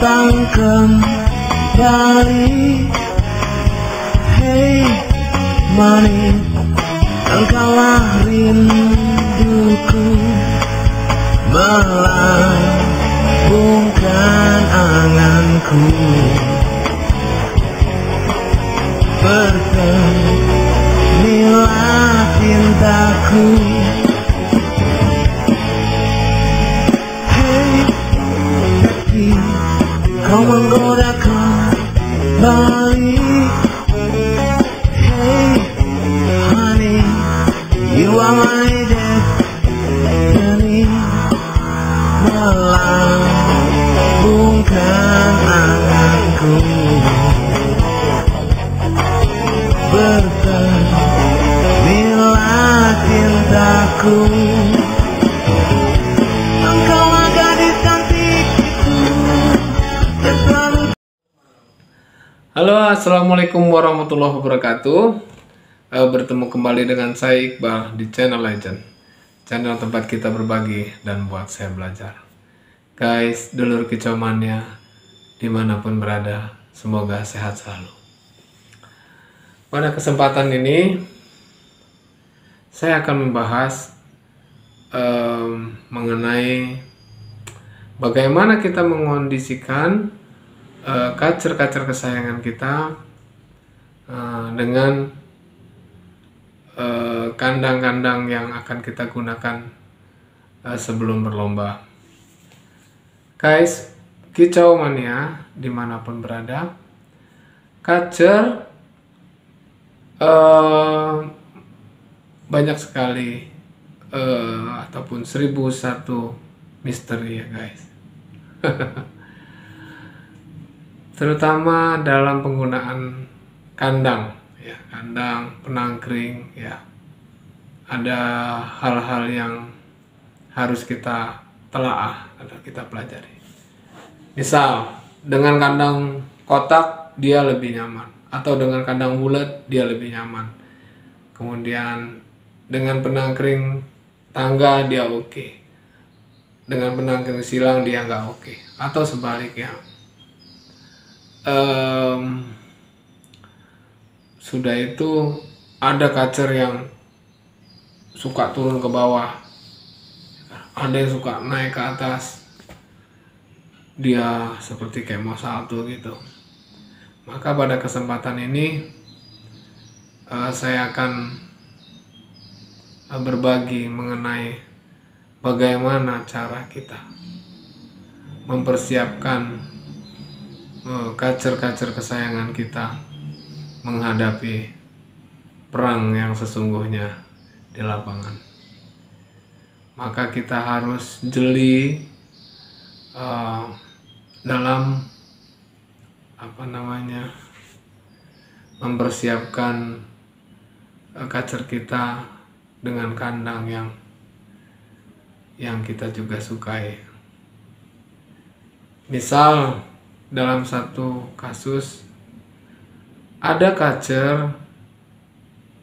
datang kembali. Hey manis, engkaulah rinduku, melambungkan anganku. Bertemilah cintaku. Hey tapi kau menggoda kembali. Hey honey, you are my destiny, melambungkan anganku. Bertemilah cintaku. Engkaulah gadis cantik itu yang selalu. Halo, assalamualaikum warahmatullahi wabarakatuh. Bertemu kembali dengan saya Iqbal di channel Legend, channel tempat kita berbagi dan buat saya belajar. Guys, dulur kicauannya dimanapun berada, semoga sehat selalu. Pada kesempatan ini saya akan membahas mengenai bagaimana kita mengondisikan kacer-kacer kesayangan kita dengan kandang-kandang yang akan kita gunakan sebelum berlomba. Guys, kicau mania dimanapun berada, kacer banyak sekali ataupun 1001 misteri ya guys. Terutama dalam penggunaan kandang ya, kandang, penangkring ya. Ada hal-hal yang harus kita telaah atau kita pelajari. Misal dengan kandang kotak dia lebih nyaman, atau dengan kandang bulat dia lebih nyaman. Kemudian dengan penangkring tangga dia oke, dengan penangkring silang dia nggak oke, atau sebaliknya. Sudah itu ada kacer yang suka turun ke bawah, ada yang suka naik ke atas, dia seperti kayak mau salto gitu. Maka pada kesempatan ini saya akan berbagi mengenai bagaimana cara kita mempersiapkan kacer-kacer kesayangan kita menghadapi perang yang sesungguhnya di lapangan. Maka kita harus jeli dalam mempersiapkan kacer kita dengan kandang yang kita juga sukai. Misal dalam satu kasus ada kacer,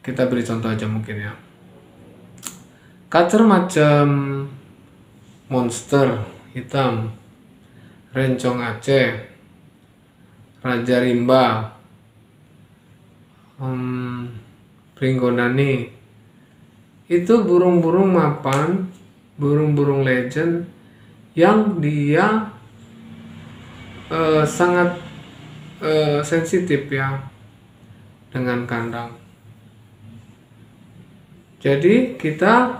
kita beri contoh aja mungkin ya, kacer macam monster hitam, rencong Aceh, Raja Rimba, Pringgonani, itu burung-burung mapan, burung-burung legend yang dia sangat sensitif ya dengan kandang. Jadi kita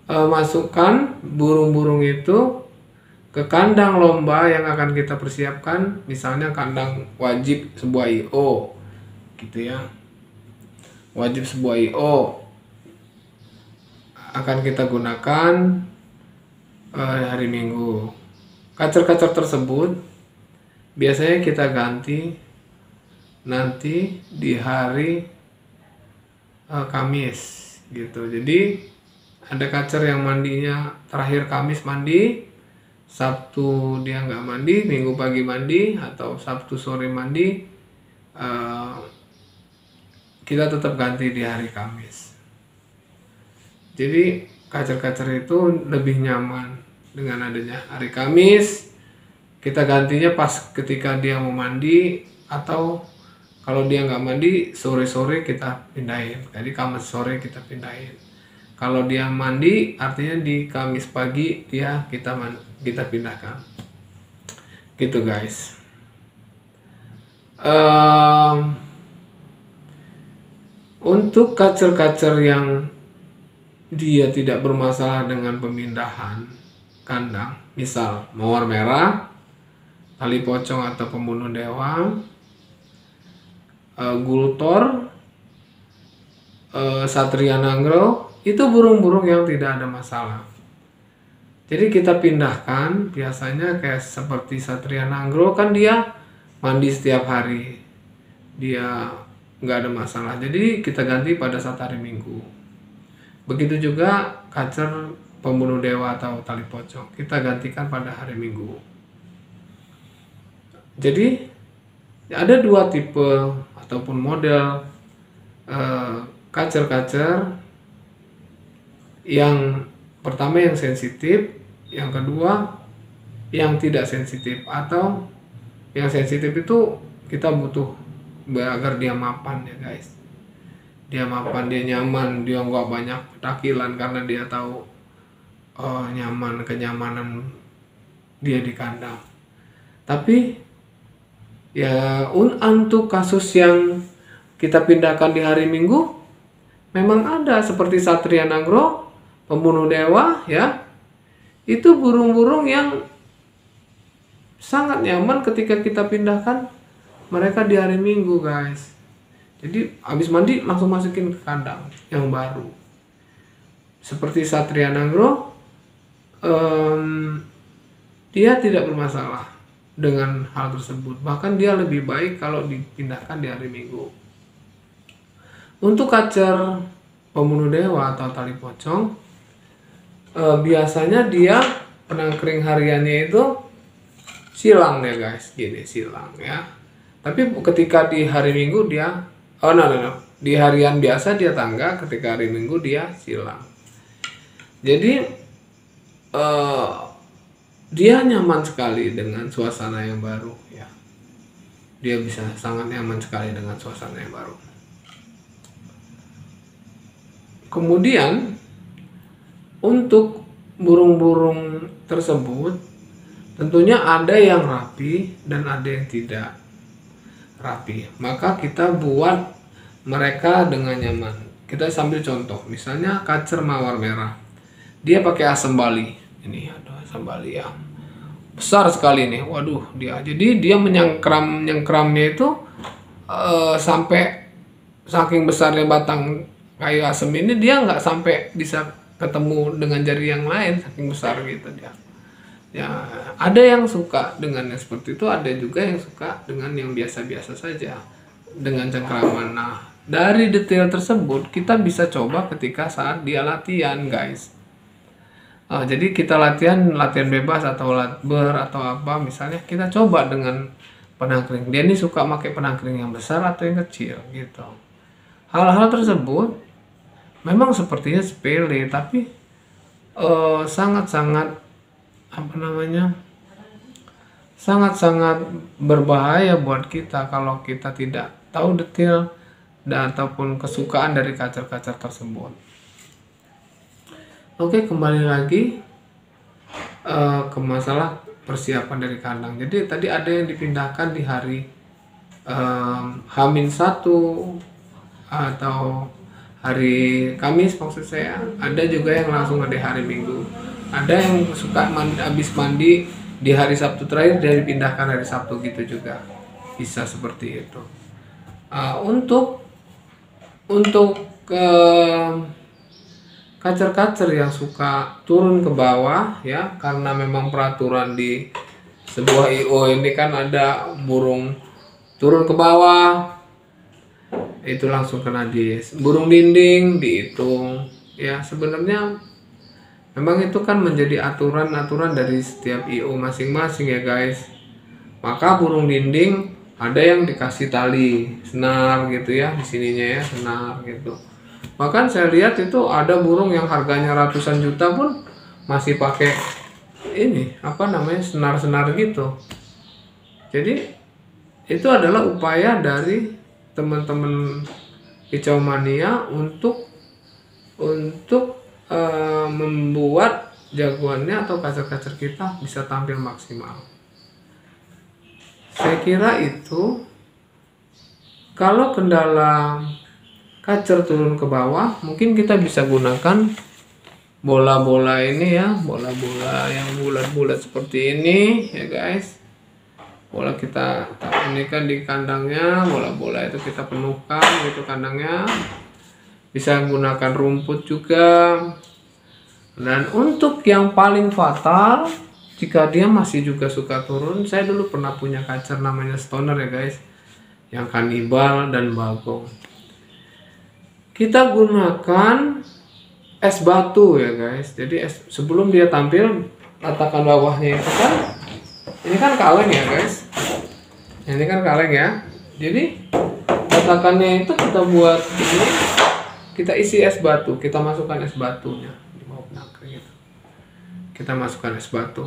masukkan burung-burung itu ke kandang lomba yang akan kita persiapkan, misalnya kandang wajib sebuah IO gitu ya, wajib sebuah IO akan kita gunakan hari Minggu. Kacer-kacer tersebut biasanya kita ganti nanti di hari Kamis gitu. Jadi ada kacer yang mandinya terakhir Kamis mandi, Sabtu dia nggak mandi, Minggu pagi mandi, atau Sabtu sore mandi, kita tetap ganti di hari Kamis. Jadi kacer-kacer itu lebih nyaman dengan adanya hari Kamis kita gantinya pas ketika dia mau mandi, atau kalau dia nggak mandi sore-sore kita pindahin. Jadi Kamis sore kita pindahin. Kalau dia mandi artinya di Kamis pagi kita pindahkan. Gitu guys. Untuk kacer-kacer yang dia tidak bermasalah dengan pemindahan kandang, misal mawar merah, tali pocong atau pembunuh dewa, gultor, satria nanggro, itu burung-burung yang tidak ada masalah. Jadi kita pindahkan, biasanya kayak seperti satria nanggro kan dia mandi setiap hari, dia nggak ada masalah. Jadi kita ganti pada saat hari Minggu. Begitu juga kacer pembunuh dewa atau tali pocong, kita gantikan pada hari Minggu. Jadi ada dua tipe ataupun model kacer-kacer. Yang pertama yang sensitif, yang kedua yang tidak sensitif. Atau yang sensitif itu kita butuh agar dia mapan ya guys. Dia mapan, dia nyaman, dia nggak banyak petakilan karena dia tahu nyaman, kenyamanan dia di kandang. Tapi ya untuk kasus yang kita pindahkan di hari Minggu, memang ada seperti satria nanggro, pembunuh dewa ya. Itu burung-burung yang sangat nyaman ketika kita pindahkan mereka di hari Minggu guys. Jadi habis mandi langsung masukin ke kandang yang baru. Seperti satria nanggro, dia tidak bermasalah dengan hal tersebut. Bahkan dia lebih baik kalau dipindahkan di hari Minggu. Untuk kacer pembunuh dewa atau tali pocong, biasanya dia penangkring hariannya itu silang ya guys, gini silang ya. Tapi ketika di hari Minggu dia di harian biasa dia tangga, ketika hari Minggu dia silang. Jadi dia nyaman sekali dengan suasana yang baru ya. Dia bisa sangat nyaman sekali dengan suasana yang baru. Kemudian untuk burung-burung tersebut tentunya ada yang rapi dan ada yang tidak rapi. Maka kita buat mereka dengan nyaman. Kita sambil contoh, misalnya kacer mawar merah, dia pakai asam bali. Ini ada asam bali yang besar sekali nih. Waduh, jadi dia menyengkramnya itu sampai saking besarnya batang kayu asam ini, dia nggak sampai bisa ketemu dengan jari yang lain, saking besar gitu dia. Ya, ada yang suka dengan yang seperti itu, ada juga yang suka dengan yang biasa-biasa saja dengan cengkraman. Nah, dari detail tersebut kita bisa coba ketika saat dia latihan, guys. Jadi kita latihan bebas atau latber atau apa, misalnya kita coba dengan penangkring. Dia ini suka pakai penangkring yang besar atau yang kecil gitu. Hal-hal tersebut memang sepertinya sepele, tapi sangat-sangat sangat-sangat berbahaya buat kita kalau kita tidak tahu detail dan ataupun kesukaan dari kacer-kacer tersebut. Oke, kembali lagi ke masalah persiapan dari kandang. Jadi tadi ada yang dipindahkan di hari H-1 atau hari Kamis maksud saya. Ada juga yang langsung di hari Minggu. Ada yang suka habis mandi di hari Sabtu terakhir dia dipindahkan hari Sabtu gitu juga. Bisa seperti itu. Untuk kacer-kacer yang suka turun ke bawah ya, karena memang peraturan di sebuah IO ini kan ada burung turun ke bawah itu langsung kena burung dinding dihitung ya. Sebenarnya memang itu kan menjadi aturan-aturan dari setiap IO masing-masing ya guys. Maka burung dinding ada yang dikasih tali senar gitu ya, di sininya ya senar gitu. Bahkan saya lihat itu ada burung yang harganya ratusan juta pun masih pakai ini apa namanya senar-senar gitu. Jadi itu adalah upaya dari teman-teman kicau mania untuk membuat jagoannya atau kacer-kacer kita bisa tampil maksimal. Saya kira itu kalau kendala kacer turun ke bawah, mungkin kita bisa gunakan bola-bola ini ya, bola-bola yang bulat-bulat seperti ini ya guys. Bola kita ini kan di kandangnya, bola-bola itu kita penuhkan gitu kandangnya. Bisa gunakan rumput juga. Dan untuk yang paling fatal, jika dia masih juga suka turun, saya dulu pernah punya kacer namanya stoner ya guys, yang kanibal dan bagong. Kita gunakan es batu ya guys. Jadi sebelum dia tampil, letakkan bawahnya itu kan, ini kan kaleng ya guys. Ini kan kaleng ya. Jadi letakannya itu kita buat ini, kita isi es batu, kita masukkan es batunya di bawah penangkring itu. Kita masukkan es batu.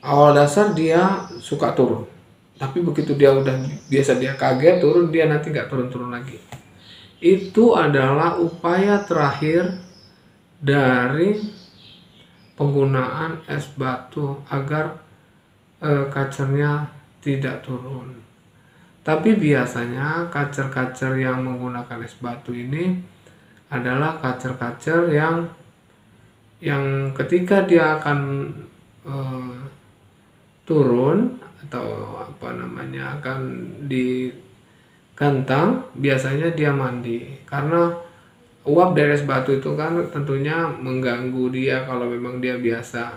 Awal dasar dia suka turun, tapi begitu dia udah biasa dia kaget turun, dia nanti nggak turun-turun lagi. Itu adalah upaya terakhir dari penggunaan es batu agar kacernya tidak turun. Tapi biasanya kacer-kacer yang menggunakan es batu ini adalah kacer-kacer yang ketika dia akan turun atau apa namanya akan di kantang, biasanya dia mandi karena uap dari es batu itu kan tentunya mengganggu dia kalau memang dia biasa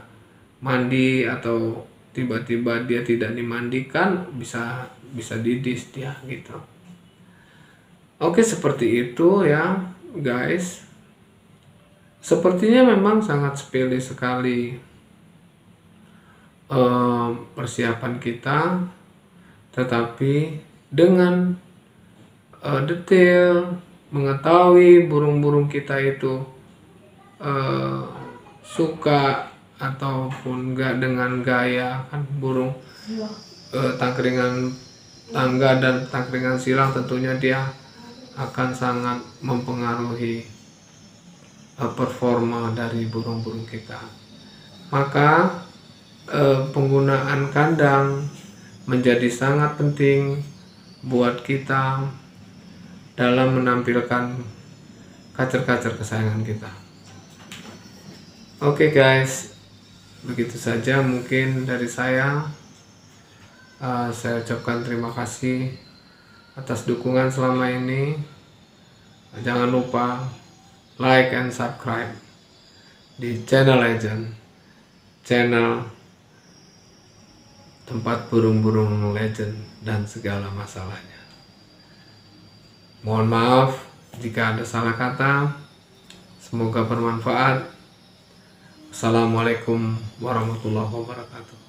mandi atau tiba-tiba dia tidak dimandikan bisa didis dia gitu. Oke, seperti itu ya guys. Sepertinya memang sangat sepele sekali persiapan kita, tetapi dengan detail mengetahui burung-burung kita itu suka ataupun enggak dengan gaya kan burung tangkringan tangga dan tangkringan silang, tentunya dia akan sangat mempengaruhi performa dari burung-burung kita. Maka penggunaan kandang menjadi sangat penting buat kita dalam menampilkan kacer-kacer kesayangan kita. Oke guys, begitu saja mungkin dari saya. Saya ucapkan terima kasih atas dukungan selama ini. Jangan lupa like and subscribe di channel Legend, channel tempat burung-burung legend dan segala masalahnya. Mohon maaf jika ada salah kata. Semoga bermanfaat. Assalamualaikum warahmatullahi wabarakatuh.